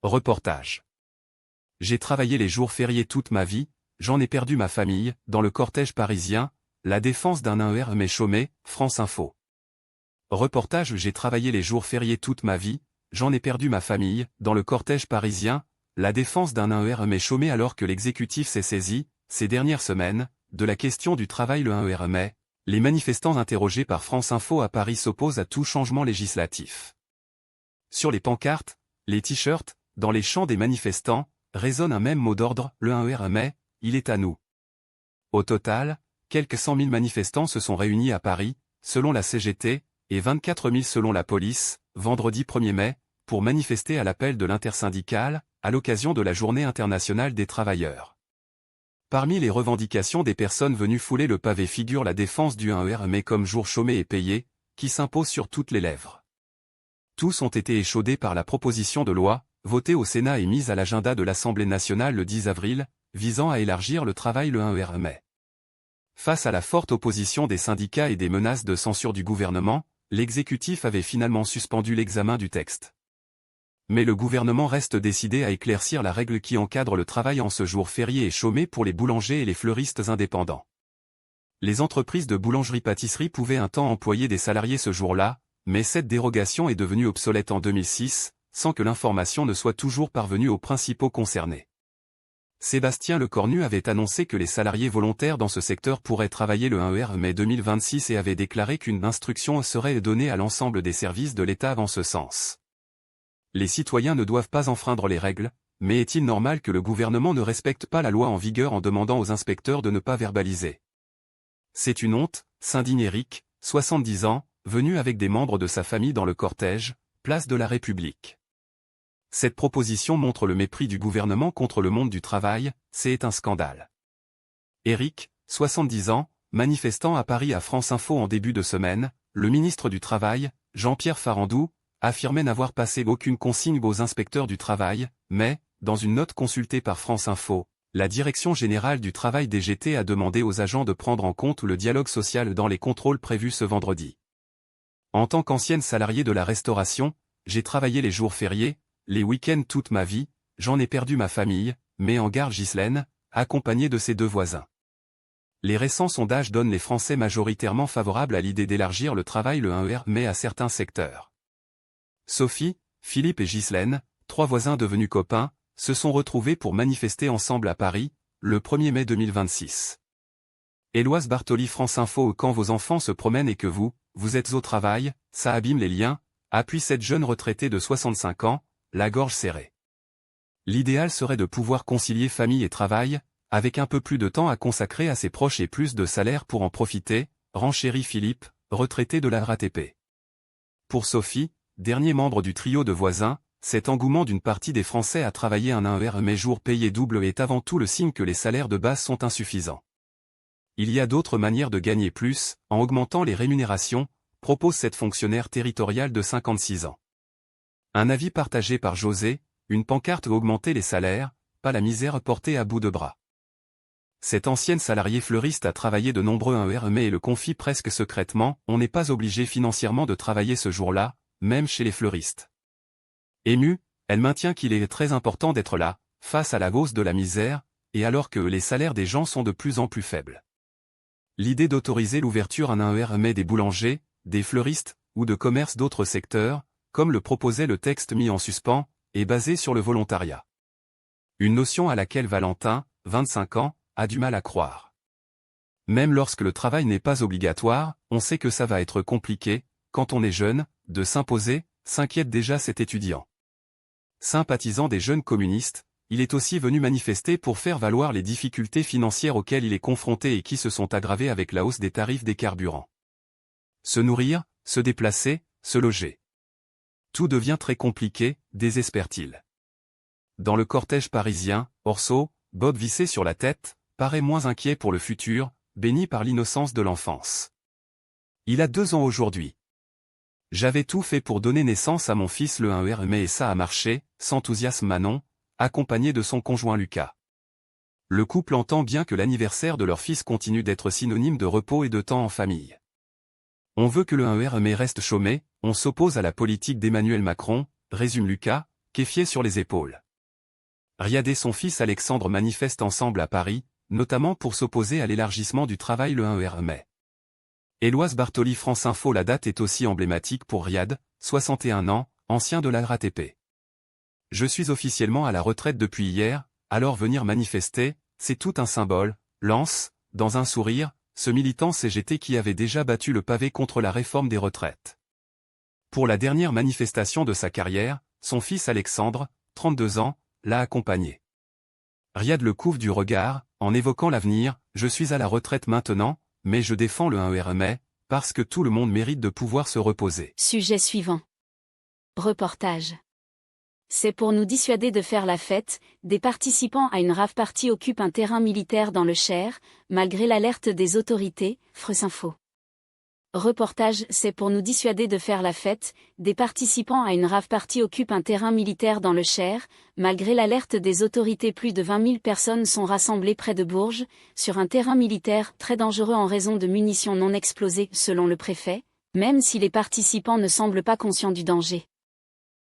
Reportage. J'ai travaillé les jours fériés toute ma vie, j'en ai perdu ma famille, dans le cortège parisien, la défense d'un AER chômé, France Info. Reportage. J'ai travaillé les jours fériés toute ma vie, j'en ai perdu ma famille, dans le cortège parisien, la défense d'un AER chômé. Alors que l'exécutif s'est saisi, ces dernières semaines, de la question du travail. Le AER, les manifestants interrogés par France Info à Paris s'opposent à tout changement législatif. Sur les pancartes, les t-shirts, dans les chants des manifestants, résonne un même mot d'ordre, le AER, il est à nous. Au total, quelques 100 000 manifestants se sont réunis à Paris, selon la CGT, et 24 000 selon la police, vendredi 1er mai, pour manifester à l'appel de l'intersyndicale, à l'occasion de la Journée internationale des travailleurs. Parmi les revendications des personnes venues fouler le pavé figure la défense du AER comme jour chômé et payé, qui s'impose sur toutes les lèvres. Tous ont été échaudés par la proposition de loi, votée au Sénat et mise à l'agenda de l'Assemblée nationale le 10 avril, visant à élargir le travail. Le AER. Face à la forte opposition des syndicats et des menaces de censure du gouvernement, l'exécutif avait finalement suspendu l'examen du texte. Mais le gouvernement reste décidé à éclaircir la règle qui encadre le travail en ce jour férié et chômé pour les boulangers et les fleuristes indépendants. Les entreprises de boulangerie-pâtisserie pouvaient un temps employer des salariés ce jour-là, mais cette dérogation est devenue obsolète en 2006, sans que l'information ne soit toujours parvenue aux principaux concernés. Sébastien Lecornu avait annoncé que les salariés volontaires dans ce secteur pourraient travailler le 1er mai 2026 et avait déclaré qu'une instruction serait donnée à l'ensemble des services de l'État en ce sens. Les citoyens ne doivent pas enfreindre les règles, mais est-il normal que le gouvernement ne respecte pas la loi en vigueur en demandant aux inspecteurs de ne pas verbaliser? C'est une honte, s'indigne Eric, 70 ans, venu avec des membres de sa famille dans le cortège, place de la République. Cette proposition montre le mépris du gouvernement contre le monde du travail, c'est un scandale. Eric, 70 ans, manifestant à Paris à France Info en début de semaine, le ministre du Travail, Jean-Pierre Farandou, affirmait n'avoir passé aucune consigne aux inspecteurs du travail, mais, dans une note consultée par France Info, la Direction générale du travail DGT a demandé aux agents de prendre en compte le dialogue social dans les contrôles prévus ce vendredi. En tant qu'ancienne salariée de la restauration, j'ai travaillé les jours fériés, les week-ends toute ma vie, j'en ai perdu ma famille, met en garde Ghislaine, accompagnée de ses deux voisins. Les récents sondages donnent les Français majoritairement favorables à l'idée d'élargir le travail le 1er mai à certains secteurs. Sophie, Philippe et Ghislaine, trois voisins devenus copains, se sont retrouvés pour manifester ensemble à Paris, le 1er mai 2026. Éloise Bartoli France Info. Quand vos enfants se promènent et que vous êtes au travail, ça abîme les liens, appuie cette jeune retraitée de 65 ans, la gorge serrée. L'idéal serait de pouvoir concilier famille et travail, avec un peu plus de temps à consacrer à ses proches et plus de salaire pour en profiter, renchérit Philippe, retraité de la RATP. Pour Sophie, dernier membre du trio de voisins, cet engouement d'une partie des Français à travailler un AER jour payé double est avant tout le signe que les salaires de base sont insuffisants. Il y a d'autres manières de gagner plus, en augmentant les rémunérations, propose cette fonctionnaire territoriale de 56 ans. Un avis partagé par José, une pancarte augmenter les salaires, pas la misère portée à bout de bras. Cette ancienne salariée fleuriste a travaillé de nombreux AER et le confie presque secrètement, on n'est pas obligé financièrement de travailler ce jour-là, même chez les fleuristes. Émue, elle maintient qu'il est très important d'être là, face à la hausse de la misère, et alors que les salaires des gens sont de plus en plus faibles. L'idée d'autoriser l'ouverture à un AER des boulangers, des fleuristes, ou de commerces d'autres secteurs, comme le proposait le texte mis en suspens, est basée sur le volontariat. Une notion à laquelle Valentin, 25 ans, a du mal à croire. Même lorsque le travail n'est pas obligatoire, on sait que ça va être compliqué, quand on est jeune, de s'imposer, s'inquiète déjà cet étudiant. Sympathisant des jeunes communistes, il est aussi venu manifester pour faire valoir les difficultés financières auxquelles il est confronté et qui se sont aggravées avec la hausse des tarifs des carburants. Se nourrir, se déplacer, se loger. Tout devient très compliqué, désespère-t-il. Dans le cortège parisien, Orso, Bob vissé sur la tête, paraît moins inquiet pour le futur, béni par l'innocence de l'enfance. Il a 2 ans aujourd'hui. J'avais tout fait pour donner naissance à mon fils le 1er mai et ça a marché, s'enthousiasme Manon, accompagné de son conjoint Lucas. Le couple entend bien que l'anniversaire de leur fils continue d'être synonyme de repos et de temps en famille. On veut que le 1er mai reste chômé, on s'oppose à la politique d'Emmanuel Macron, résume Lucas, kéfier sur les épaules. Riyad et son fils Alexandre manifestent ensemble à Paris, notamment pour s'opposer à l'élargissement du travail le 1er mai. Éloise Bartoli, France Info. La date est aussi emblématique pour Riyad, 61 ans, ancien de la RATP. Je suis officiellement à la retraite depuis hier, alors venir manifester, c'est tout un symbole, lance, dans un sourire, ce militant CGT qui avait déjà battu le pavé contre la réforme des retraites. Pour la dernière manifestation de sa carrière, son fils Alexandre, 32 ans, l'a accompagné. Riyad le couvre du regard, en évoquant l'avenir, je suis à la retraite maintenant, mais je défends le 1er mai, parce que tout le monde mérite de pouvoir se reposer. Sujet suivant. Reportage. C'est pour nous dissuader de faire la fête, des participants à une rave party occupent un terrain militaire dans le Cher, malgré l'alerte des autorités, France Info. Reportage. C'est pour nous dissuader de faire la fête, des participants à une rave party occupent un terrain militaire dans le Cher, malgré l'alerte des autorités. Plus de 20 000 personnes sont rassemblées près de Bourges, sur un terrain militaire très dangereux en raison de munitions non explosées, selon le préfet, même si les participants ne semblent pas conscients du danger.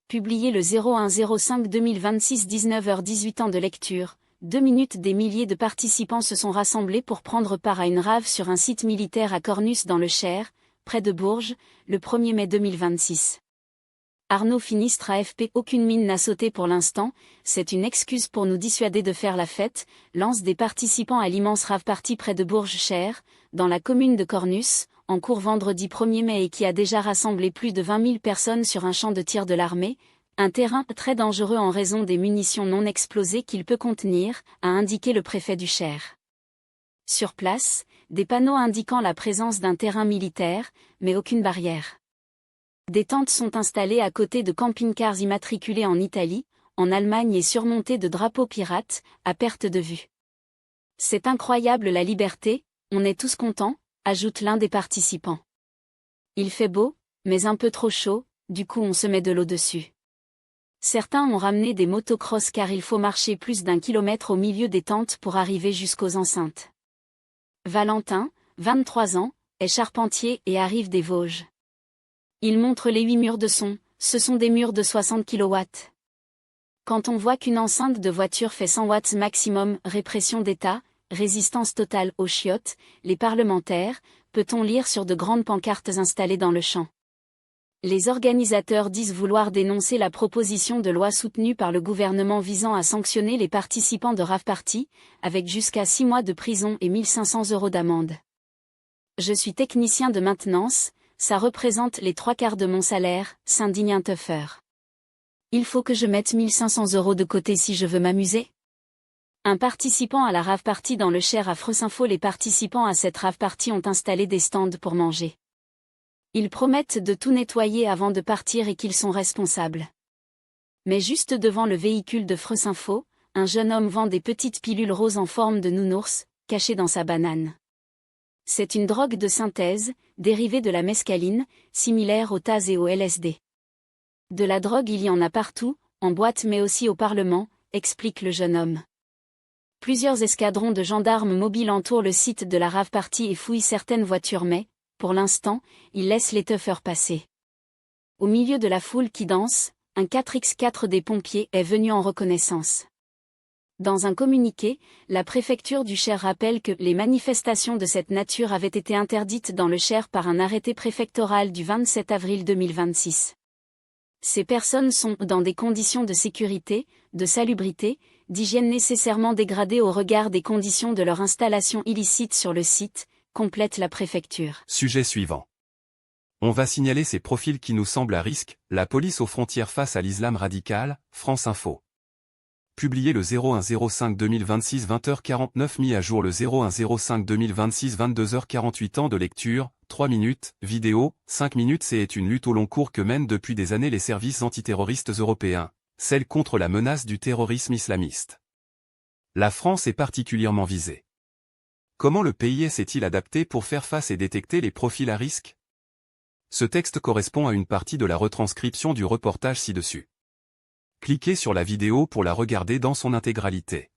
Publié le 01/05/2026, 19h18 temps de lecture, 2 minutes. Des milliers de participants se sont rassemblés pour prendre part à une rave sur un site militaire à Cornus dans le Cher, près de Bourges, le 1er mai 2026. Arnaud Finistre, AFP. Aucune mine n'a sauté pour l'instant, c'est une excuse pour nous dissuader de faire la fête, lance des participants à l'immense rave party près de Bourges-Cher, dans la commune de Cornus, en cours vendredi 1er mai et qui a déjà rassemblé plus de 20 000 personnes sur un champ de tir de l'armée, un terrain très dangereux en raison des munitions non explosées qu'il peut contenir, a indiqué le préfet du Cher. Sur place, des panneaux indiquant la présence d'un terrain militaire, mais aucune barrière. Des tentes sont installées à côté de camping-cars immatriculés en Italie, en Allemagne et surmontés de drapeaux pirates, à perte de vue. C'est incroyable la liberté, on est tous contents, ajoute l'un des participants. Il fait beau, mais un peu trop chaud, du coup on se met de l'eau dessus. Certains ont ramené des motocross car il faut marcher plus d'1 kilomètre au milieu des tentes pour arriver jusqu'aux enceintes. Valentin, 23 ans, est charpentier et arrive des Vosges. Il montre les 8 murs de son, ce sont des murs de 60 kW. Quand on voit qu'une enceinte de voiture fait 100 watts maximum, répression d'État, résistance totale aux chiottes, les parlementaires, peut-on lire sur de grandes pancartes installées dans le champ. Les organisateurs disent vouloir dénoncer la proposition de loi soutenue par le gouvernement visant à sanctionner les participants de rave party, avec jusqu'à 6 mois de prison et 1 500 € d'amende. Je suis technicien de maintenance, ça représente les 3/4 de mon salaire, s'indigne un teufeur. Il faut que je mette 1 500 € de côté si je veux m'amuser. Un participant à la rave party dans le Cher à France Info. Les participants à cette rave party ont installé des stands pour manger. Ils promettent de tout nettoyer avant de partir et qu'ils sont responsables. Mais juste devant le véhicule de France Info, un jeune homme vend des petites pilules roses en forme de nounours, cachées dans sa banane. C'est une drogue de synthèse, dérivée de la mescaline, similaire au Taz et au LSD. De la drogue il y en a partout, en boîte mais aussi au Parlement, explique le jeune homme. Plusieurs escadrons de gendarmes mobiles entourent le site de la rave party et fouillent certaines voitures mais, pour l'instant, ils laissent les teufeurs passer. Au milieu de la foule qui danse, un 4x4 des pompiers est venu en reconnaissance. Dans un communiqué, la préfecture du Cher rappelle que les manifestations de cette nature avaient été interdites dans le Cher par un arrêté préfectoral du 27 avril 2026. Ces personnes sont dans des conditions de sécurité, de salubrité, d'hygiène nécessairement dégradées au regard des conditions de leur installation illicite sur le site, complète la préfecture. Sujet suivant. On va signaler ces profils qui nous semblent à risque, la police aux frontières face à l'islam radical, France Info. Publié le 01/05/2026 20h49 mis à jour le 01/05/2026 22h48 temps de lecture, 3 minutes, vidéo, 5 minutes. C'est une lutte au long cours que mènent depuis des années les services antiterroristes européens, celle contre la menace du terrorisme islamiste. La France est particulièrement visée. Comment le pays s'est-il adapté pour faire face et détecter les profils à risque? Ce texte correspond à une partie de la retranscription du reportage ci-dessus. Cliquez sur la vidéo pour la regarder dans son intégralité.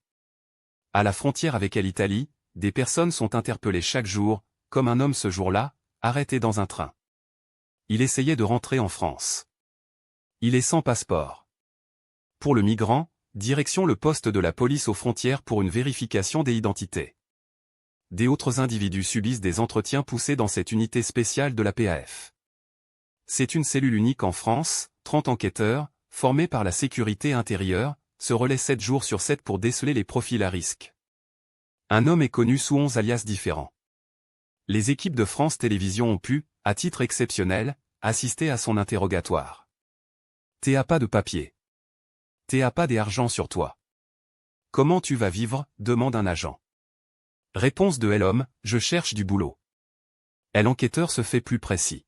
À la frontière avec l'Italie, des personnes sont interpellées chaque jour, comme un homme ce jour-là, arrêté dans un train. Il essayait de rentrer en France. Il est sans passeport. Pour le migrant, direction le poste de la police aux frontières pour une vérification des identités. Des autres individus subissent des entretiens poussés dans cette unité spéciale de la PAF. C'est une cellule unique en France, 30 enquêteurs, formés par la sécurité intérieure, se relaient 7 jours sur 7 pour déceler les profils à risque. Un homme est connu sous 11 alias différents. Les équipes de France Télévisions ont pu, à titre exceptionnel, assister à son interrogatoire. T'as pas de papier. T'as pas d'argent sur toi. Comment tu vas vivre, demande un agent. Réponse de l'homme, je cherche du boulot. L'enquêteur se fait plus précis.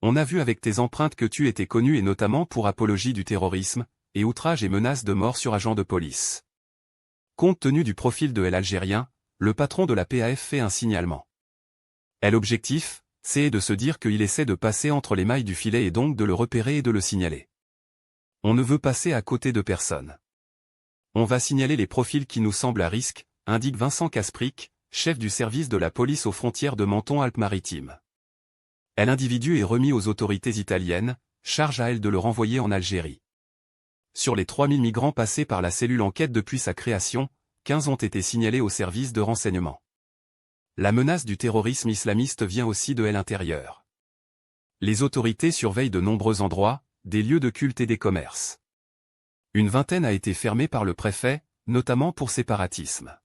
On a vu avec tes empreintes que tu étais connu et notamment pour apologie du terrorisme, et outrage et menace de mort sur agent de police. Compte tenu du profil de l'Algérien, le patron de la PAF fait un signalement. L'objectif, c'est de se dire qu'il essaie de passer entre les mailles du filet et donc de le repérer et de le signaler. On ne veut passer à côté de personne. On va signaler les profils qui nous semblent à risque, indique Vincent Kaspric, chef du service de la police aux frontières de Menton-Alpes-Maritimes. L'individu est remis aux autorités italiennes, charge à elles de le renvoyer en Algérie. Sur les 3000 migrants passés par la cellule enquête depuis sa création, 15 ont été signalés au service de renseignement. La menace du terrorisme islamiste vient aussi de l'intérieur. Les autorités surveillent de nombreux endroits, des lieux de culte et des commerces. Une vingtaine a été fermée par le préfet, notamment pour séparatisme.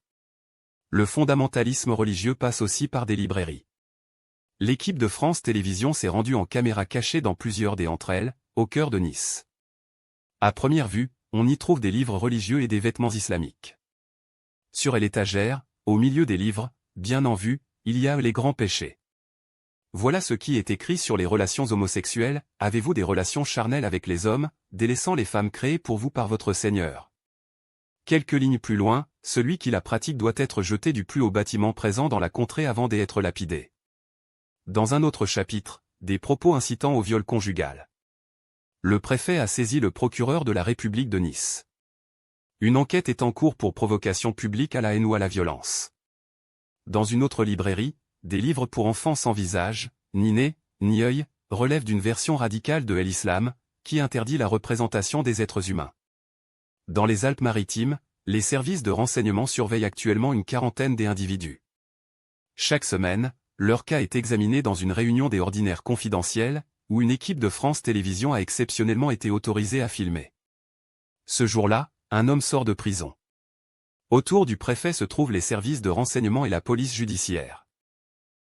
Le fondamentalisme religieux passe aussi par des librairies. L'équipe de France Télévisions s'est rendue en caméra cachée dans plusieurs d'entre elles, au cœur de Nice. À première vue, on y trouve des livres religieux et des vêtements islamiques. Sur l'étagère, au milieu des livres, bien en vue, il y a les grands péchés. Voilà ce qui est écrit sur les relations homosexuelles, avez-vous des relations charnelles avec les hommes, délaissant les femmes créées pour vous par votre Seigneur. Quelques lignes plus loin, celui qui la pratique doit être jeté du plus haut bâtiment présent dans la contrée avant d'être lapidé. Dans un autre chapitre, des propos incitant au viol conjugal. Le préfet a saisi le procureur de la République de Nice. Une enquête est en cours pour provocation publique à la haine ou à la violence. Dans une autre librairie, des livres pour enfants sans visage, ni nez, ni œil, relèvent d'une version radicale de l'islam, qui interdit la représentation des êtres humains. Dans les Alpes-Maritimes, les services de renseignement surveillent actuellement une quarantaine d'individus. Chaque semaine, leur cas est examiné dans une réunion des ordinaires confidentiels, où une équipe de France Télévisions a exceptionnellement été autorisée à filmer. Ce jour-là, un homme sort de prison. Autour du préfet se trouvent les services de renseignement et la police judiciaire.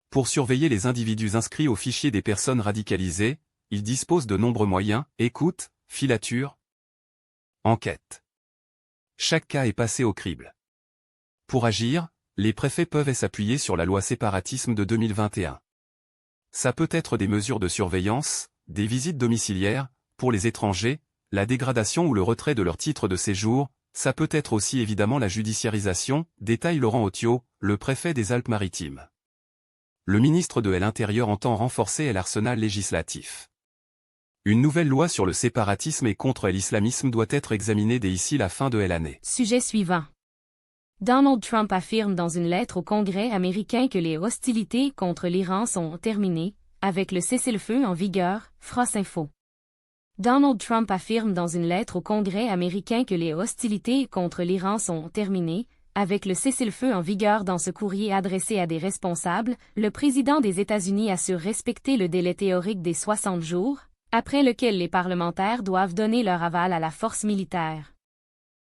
Pour surveiller les individus inscrits au fichier des personnes radicalisées, ils disposent de nombreux moyens, écoute, filature, enquête. Chaque cas est passé au crible. Pour agir, les préfets peuvent s'appuyer sur la loi séparatisme de 2021. Ça peut être des mesures de surveillance, des visites domiciliaires, pour les étrangers, la dégradation ou le retrait de leur titre de séjour, ça peut être aussi évidemment la judiciarisation, détaille Laurent Othiot, le préfet des Alpes-Maritimes. Le ministre de l'Intérieur entend renforcer l'arsenal législatif. Une nouvelle loi sur le séparatisme et contre l'islamisme doit être examinée d'ici la fin de l'année. Sujet suivant. Donald Trump affirme dans une lettre au Congrès américain que les hostilités contre l'Iran sont terminées, avec le cessez-le-feu en vigueur, France Info. Donald Trump affirme dans une lettre au Congrès américain que les hostilités contre l'Iran sont terminées, avec le cessez-le-feu en vigueur. Dans ce courrier adressé à des responsables, le président des États-Unis assure respecter le délai théorique des 60 jours, après lequel les parlementaires doivent donner leur aval à la force militaire.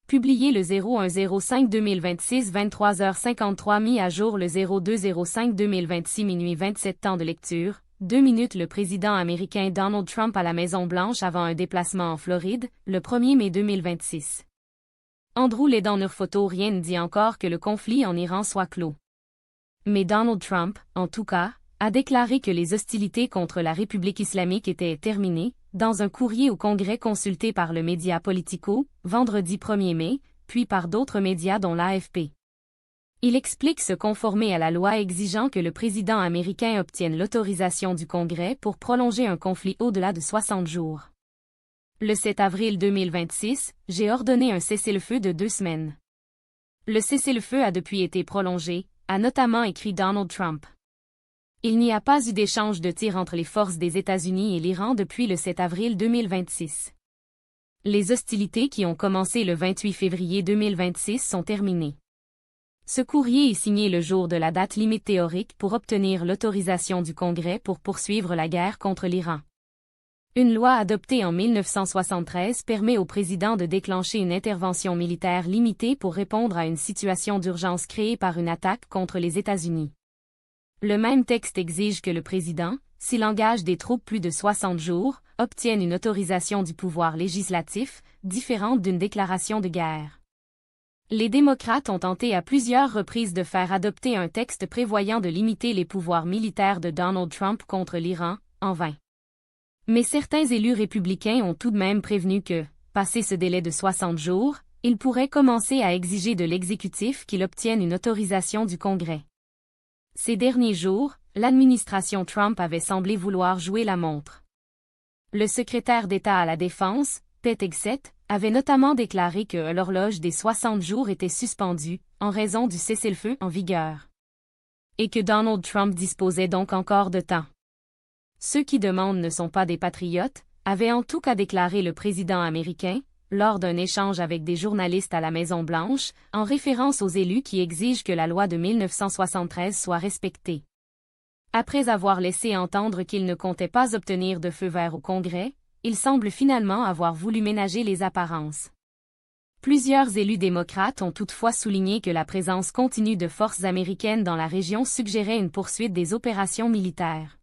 Publié le 01/05/2026 23h53 mis à jour le 02/05/2026 minuit 27 temps de lecture, 2 minutes. Le président américain Donald Trump à la Maison-Blanche avant un déplacement en Floride, le 1er mai 2026. Andrew Ledan photo. Rien ne dit encore que le conflit en Iran soit clos. Mais Donald Trump, en tout cas, a déclaré que les hostilités contre la République islamique étaient terminées, dans un courrier au Congrès consulté par le média Politico, vendredi 1er mai, puis par d'autres médias dont l'AFP. Il explique se conformer à la loi exigeant que le président américain obtienne l'autorisation du Congrès pour prolonger un conflit au-delà de 60 jours. Le 7 avril 2026, j'ai ordonné un cessez-le-feu de 2 semaines. Le cessez-le-feu a depuis été prolongé, a notamment écrit Donald Trump. Il n'y a pas eu d'échange de tirs entre les forces des États-Unis et l'Iran depuis le 7 avril 2026. Les hostilités qui ont commencé le 28 février 2026 sont terminées. Ce courrier est signé le jour de la date limite théorique pour obtenir l'autorisation du Congrès pour poursuivre la guerre contre l'Iran. Une loi adoptée en 1973 permet au président de déclencher une intervention militaire limitée pour répondre à une situation d'urgence créée par une attaque contre les États-Unis. Le même texte exige que le président, s'il engage des troupes plus de 60 jours, obtienne une autorisation du pouvoir législatif, différente d'une déclaration de guerre. Les démocrates ont tenté à plusieurs reprises de faire adopter un texte prévoyant de limiter les pouvoirs militaires de Donald Trump contre l'Iran, en vain. Mais certains élus républicains ont tout de même prévenu que, passé ce délai de 60 jours, ils pourraient commencer à exiger de l'exécutif qu'il obtienne une autorisation du Congrès. Ces derniers jours, l'administration Trump avait semblé vouloir jouer la montre. Le secrétaire d'État à la Défense, Pete Hegseth, avait notamment déclaré que l'horloge des 60 jours était suspendue, en raison du cessez-le-feu en vigueur. Et que Donald Trump disposait donc encore de temps. Ceux qui demandent ne sont pas des patriotes, avait en tout cas déclaré le président américain, lors d'un échange avec des journalistes à la Maison-Blanche, en référence aux élus qui exigent que la loi de 1973 soit respectée. Après avoir laissé entendre qu'il ne comptait pas obtenir de feu vert au Congrès, il semble finalement avoir voulu ménager les apparences. Plusieurs élus démocrates ont toutefois souligné que la présence continue de forces américaines dans la région suggérait une poursuite des opérations militaires.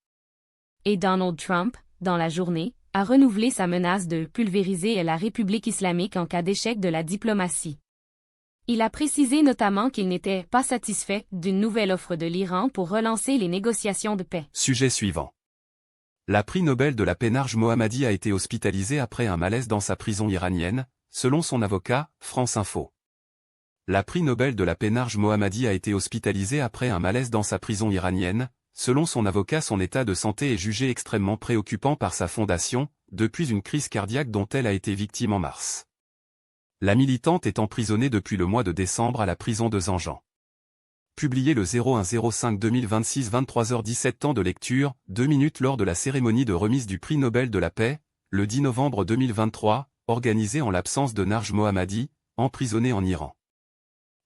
Et Donald Trump, dans la journée, a renouvelé sa menace de pulvériser la République islamique en cas d'échec de la diplomatie. Il a précisé notamment qu'il n'était pas satisfait d'une nouvelle offre de l'Iran pour relancer les négociations de paix. Sujet suivant. La prix Nobel de la paix Narges Mohammadi a été hospitalisé après un malaise dans sa prison iranienne, selon son avocat, France Info. La prix Nobel de la paix Narges Mohammadi a été hospitalisé après un malaise dans sa prison iranienne. Selon son avocat, son état de santé est jugé extrêmement préoccupant par sa fondation, depuis une crise cardiaque dont elle a été victime en mars. La militante est emprisonnée depuis le mois de décembre à la prison de Zanjan. Publié le 01/05/2026 23h17 temps de lecture, 2 minutes lors de la cérémonie de remise du prix Nobel de la paix, le 10 novembre 2023, organisée en l'absence de Narges Mohammadi, emprisonné en Iran.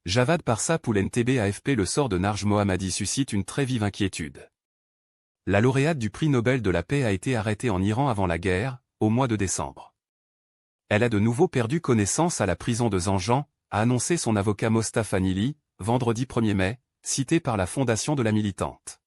Javad Parsa pour NTB AFP. Le sort de Narges Mohammadi suscite une très vive inquiétude. La lauréate du prix Nobel de la paix a été arrêtée en Iran avant la guerre, au mois de décembre. Elle a de nouveau perdu connaissance à la prison de Zanjan, a annoncé son avocat Mostafa Nili, vendredi 1er mai, cité par la fondation de la militante.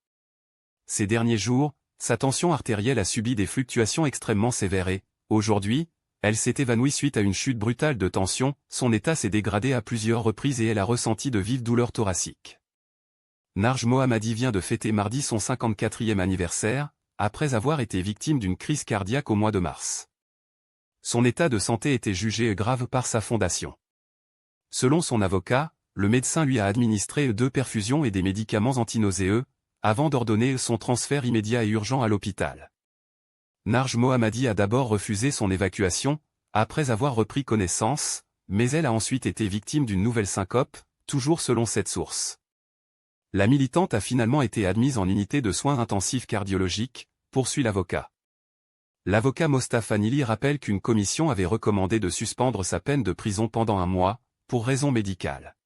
Ces derniers jours, sa tension artérielle a subi des fluctuations extrêmement sévères et, aujourd'hui, elle s'est évanouie suite à une chute brutale de tension, son état s'est dégradé à plusieurs reprises et elle a ressenti de vives douleurs thoraciques. Narges Mohammadi vient de fêter mardi son 54e anniversaire, après avoir été victime d'une crise cardiaque au mois de mars. Son état de santé était jugé grave par sa fondation. Selon son avocat, le médecin lui a administré 2 perfusions et des médicaments antinauséeux, avant d'ordonner son transfert immédiat et urgent à l'hôpital. Narges Mohammadi a d'abord refusé son évacuation, après avoir repris connaissance, mais elle a ensuite été victime d'une nouvelle syncope, toujours selon cette source. La militante a finalement été admise en unité de soins intensifs cardiologiques, poursuit l'avocat. L'avocat Mostafa Nili rappelle qu'une commission avait recommandé de suspendre sa peine de prison pendant 1 mois, pour raison médicale.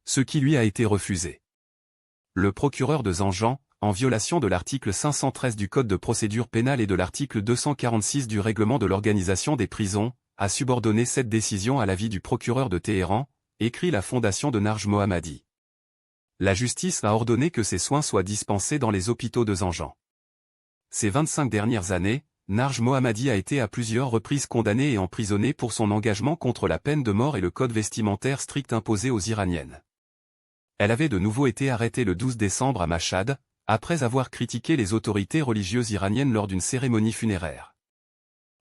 Ce qui lui a été refusé. Le procureur de Zanjan, en violation de l'article 513 du Code de procédure pénale et de l'article 246 du règlement de l'organisation des prisons, a subordonné cette décision à l'avis du procureur de Téhéran, écrit la fondation de Narges Mohammadi. La justice a ordonné que ces soins soient dispensés dans les hôpitaux de Zanjan. Ces 25 dernières années, Narges Mohammadi a été à plusieurs reprises condamné et emprisonné pour son engagement contre la peine de mort et le code vestimentaire strict imposé aux Iraniennes. Elle avait de nouveau été arrêtée le 12 décembre à Machhad, après avoir critiqué les autorités religieuses iraniennes lors d'une cérémonie funéraire.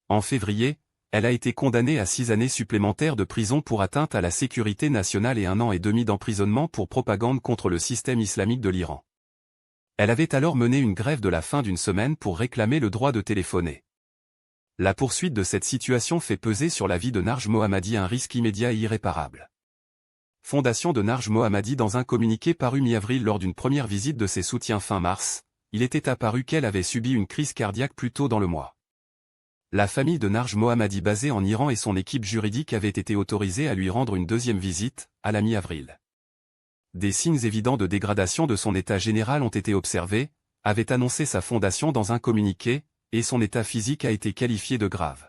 En février, elle a été condamnée à 6 années supplémentaires de prison pour atteinte à la sécurité nationale et 1 an et demi d'emprisonnement pour propagande contre le système islamique de l'Iran. Elle avait alors mené une grève de la faim d'1 semaine pour réclamer le droit de téléphoner. La poursuite de cette situation fait peser sur la vie de Narges Mohammadi un risque immédiat et irréparable. Fondation de Narges Mohammadi. Dans un communiqué paru mi-avril lors d'une première visite de ses soutiens fin mars, il était apparu qu'elle avait subi une crise cardiaque plus tôt dans le mois. La famille de Narj Mohammadi basée en Iran et son équipe juridique avaient été autorisées à lui rendre une deuxième visite, à la mi-avril. Des signes évidents de dégradation de son état général ont été observés, avait annoncé sa fondation dans un communiqué, et son état physique a été qualifié de grave.